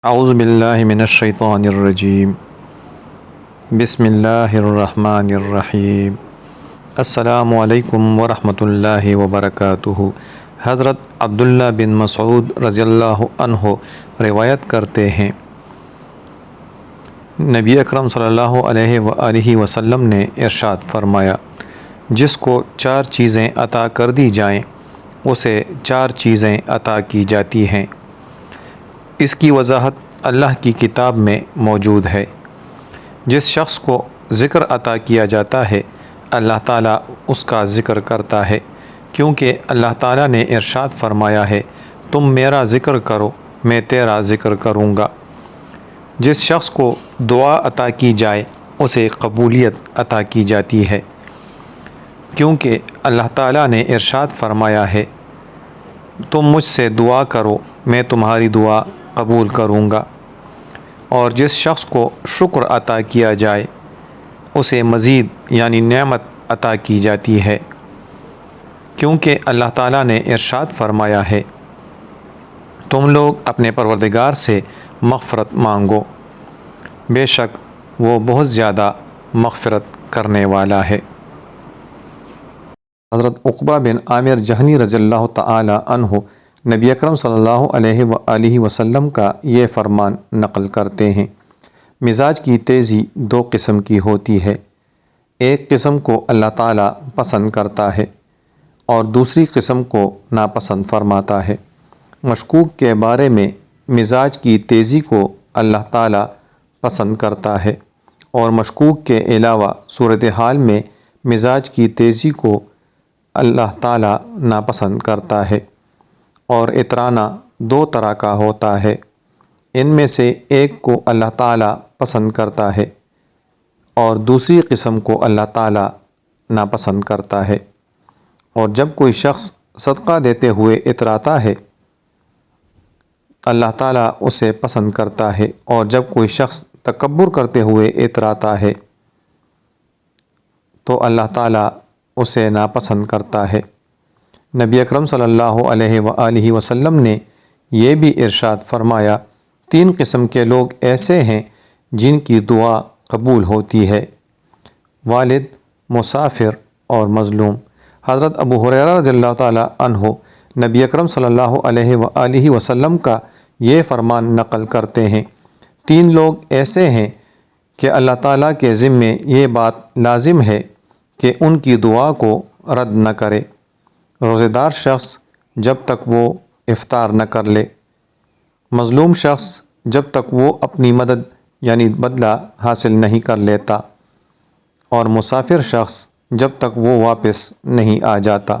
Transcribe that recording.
اعوذ باللہ من الشیطان الرجیم بسم اللہ الرحمن الرحیم السلام علیکم ورحمۃ اللہ وبرکاتہ۔ حضرت عبداللہ بن مسعود رضی اللہ عنہ روایت کرتے ہیں، نبی اکرم صلی اللہ علیہ وآلہ وسلم نے ارشاد فرمایا، جس کو 4 چیزیں عطا کر دی جائیں اسے 4 چیزیں عطا کی جاتی ہیں۔ اس کی وضاحت اللہ کی کتاب میں موجود ہے۔ جس شخص کو ذکر عطا کیا جاتا ہے اللہ تعالیٰ اس کا ذکر کرتا ہے، کیونکہ اللہ تعالیٰ نے ارشاد فرمایا ہے، تم میرا ذکر کرو میں تیرا ذکر کروں گا۔ جس شخص کو دعا عطا کی جائے اسے قبولیت عطا کی جاتی ہے، کیونکہ اللہ تعالیٰ نے ارشاد فرمایا ہے، تم مجھ سے دعا کرو میں تمہاری دعا قبول کروں گا۔ اور جس شخص کو شکر عطا کیا جائے اسے مزید یعنی نعمت عطا کی جاتی ہے، کیونکہ اللہ تعالیٰ نے ارشاد فرمایا ہے، تم لوگ اپنے پروردگار سے مغفرت مانگو، بے شک وہ بہت زیادہ مغفرت کرنے والا ہے۔ حضرت عقبہ بن عامر جہنی رضی اللہ تعالی عنہ نبی اکرم صلی اللہ علیہ وآلہ وسلم کا یہ فرمان نقل کرتے ہیں، مزاج کی تیزی 2 قسم کی ہوتی ہے، ایک قسم کو اللہ تعالیٰ پسند کرتا ہے اور دوسری قسم کو ناپسند فرماتا ہے۔ مشکوک کے بارے میں مزاج کی تیزی کو اللہ تعالیٰ پسند کرتا ہے، اور مشکوک کے علاوہ صورتحال میں مزاج کی تیزی کو اللہ تعالیٰ ناپسند کرتا ہے۔ اور اترانا 2 طرح کا ہوتا ہے، ان میں سے ایک کو اللہ تعالیٰ پسند کرتا ہے اور دوسری قسم کو اللہ تعالیٰ ناپسند کرتا ہے۔ اور جب کوئی شخص صدقہ دیتے ہوئے اتراتا ہے اللہ تعالیٰ اسے پسند کرتا ہے، اور جب کوئی شخص تکبر کرتے ہوئے اتراتا ہے تو اللہ تعالیٰ اسے ناپسند کرتا ہے۔ نبی اکرم صلی اللہ علیہ وآلہ وسلم نے یہ بھی ارشاد فرمایا، 3 قسم کے لوگ ایسے ہیں جن کی دعا قبول ہوتی ہے، والد، مسافر اور مظلوم۔ حضرت ابو ہریرہ رضی اللہ تعالی عنہ نبی اکرم صلی اللہ علیہ وآلہ وسلم کا یہ فرمان نقل کرتے ہیں، 3 لوگ ایسے ہیں کہ اللہ تعالیٰ کے ذمے یہ بات لازم ہے کہ ان کی دعا کو رد نہ کرے، روزہ دار شخص جب تک وہ افطار نہ کر لے، مظلوم شخص جب تک وہ اپنی مدد یعنی بدلہ حاصل نہیں کر لیتا، اور مسافر شخص جب تک وہ واپس نہیں آ جاتا۔